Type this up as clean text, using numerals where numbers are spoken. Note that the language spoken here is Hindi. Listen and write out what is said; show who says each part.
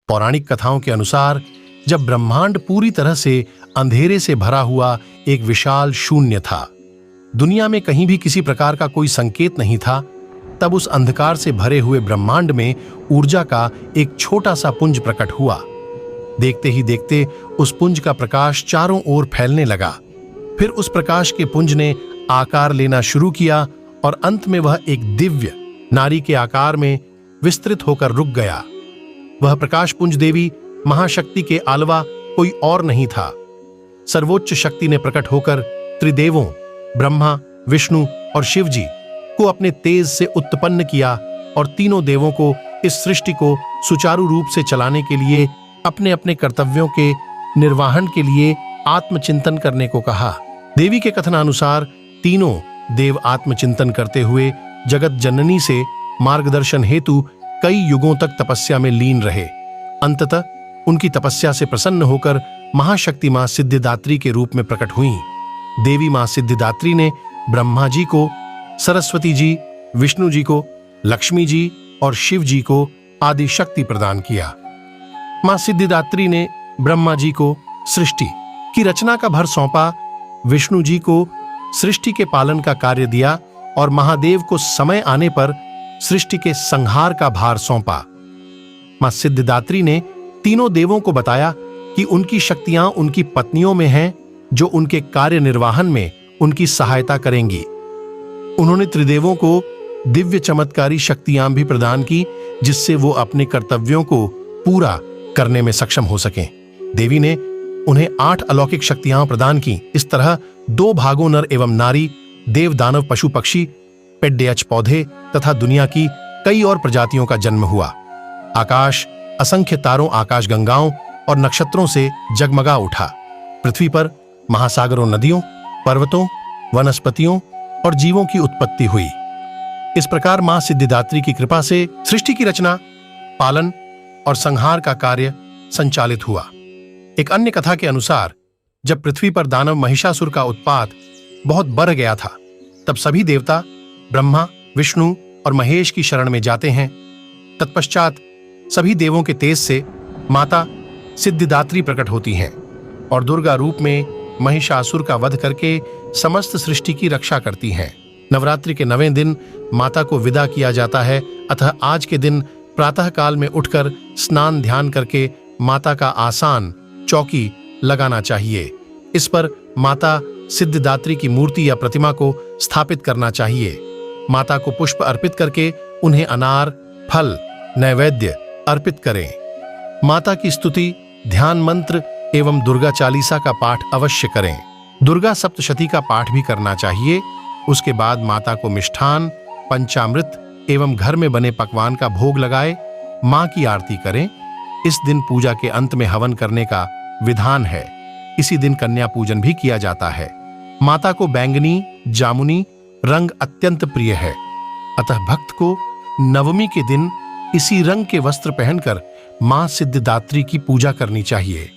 Speaker 1: पौराणिक कथाओं के अनुसार जब ब्रह्मांड पूरी तरह से अंधेरे से भरा हुआ एक विशाल शून्य था, दुनिया में कहीं भी किसी प्रकार का कोई संकेत नहीं था, तब उस अंधकार से भरे हुए ब्रह्मांड में ऊर्जा का एक छोटा सा पुंज प्रकट हुआ। देखते ही देखते उस पुंज का प्रकाश चारों ओर फैलने लगा। फिर उस प्रकाश के पुंज ने आकार लेना शुरू किया और अंत में वह एक दिव्य नारी के आकार में विस्तृत होकर रुक गया। वह प्रकाश पुंज देवी महाशक्ति के अलावा कोई और नहीं था। सर्वोच्च शक्ति ने प्रकट होकर त्रिदेवों ब्रह्मा, विष्णु और शिव जी को अपने तेज से उत्पन्न किया और तीनों देवों को इस सृष्टि को सुचारू रूप से चलाने के लिए अपने अपने कर्तव्यों के निर्वहन के लिए आत्मचिंतन करने को कहा। देवी के कथनानुसार तीनों देव आत्मचिंतन करते हुए जगत जननी से मार्गदर्शन हेतु कई युगों तक तपस्या में लीन रहे। अंततः उनकी तपस्या से प्रसन्न होकर महाशक्ति मां सिद्धिदात्री के रूप में प्रकट हुई। देवी मां सिद्धिदात्री ने ब्रह्मा जी को, सरस्वती जी, विष्णु जी को, लक्ष्मी जी और शिव जी को आदि शक्ति प्रदान किया। मां सिद्धिदात्री ने ब्रह्मा जी को सृष्टि की रचना का भार सौंपा, विष्णु जी को सृष्टि के पालन का कार्य दिया और महादेव को समय आने पर सृष्टि के संहार का भार सौंपा। मां सिद्धिदात्री ने तीनों देवों को बताया कि उनकी शक्तियां उनकी पत्नियों में हैं, जो उनके कार्य निर्वहन में उनकी सहायता करेंगी। उन्होंने त्रिदेवों को दिव्य चमत्कारी शक्तियां भी प्रदान की, जिससे वो अपने कर्तव्यों को पूरा करने में सक्षम हो सकें। देवी ने उन्हें 8 अलौकिक शक्तियां प्रदान की। इस तरह 2 भागों नर एवं नारी, देव दानव पशु पक्षी, पेड्यच पौधे तथा दुनिया की कई और प्रजातियों का जन्म हुआ। आकाश असंख्य तारों, आकाश गंगाओं और नक्षत्रों से जगमगा उठा। पृथ्वी पर महासागरों, नदियों, पर्वतों, वनस्पतियों और जीवों की उत्पत्ति हुई। इस प्रकार मां सिद्धिदात्री की कृपा से सृष्टि की रचना, पालन और संहार का कार्य संचालित हुआ। एक अन्य कथा के अनुसार जब पृथ्वी पर दानव महिषासुर का उत्पात बहुत बढ़ गया था, तब सभी देवता ब्रह्मा, विष्णु और महेश की शरण में जाते हैं। तत्पश्चात सभी देवों के तेज से माता सिद्धिदात्री प्रकट होती हैं और दुर्गा रूप में महिषासुर का वध करके समस्त सृष्टि की रक्षा करती हैं। नवरात्रि के 9वें दिन माता को विदा किया जाता है, अतः आज के दिन प्रातः काल में उठकर स्नान ध्यान करके माता का आसान चौकी लगाना चाहिए। इस पर माता सिद्धिदात्री की मूर्ति या प्रतिमा को स्थापित करना चाहिए। माता को पुष्प अर्पित करके उन्हें अनार, फल, नैवेद्य अर्पित करें। माता की स्तुति, ध्यान मंत्र एवं दुर्गा चालीसा का पाठ अवश्य करें। दुर्गा सप्तशती का पाठ भी करना चाहिए। उसके बाद माता को मिष्ठान, पंचामृत एवं घर में बने पकवान का भोग लगाए, मां की आरती करें। इस दिन पूजा के अंत में हवन करने का विधान है। इसी दिन कन्या पूजन भी किया जाता है। माता को बैंगनी, जामुनी रंग अत्यंत प्रिय है, अतः भक्त को नवमी के दिन इसी रंग के वस्त्र पहनकर मां सिद्धिदात्री की पूजा करनी चाहिए।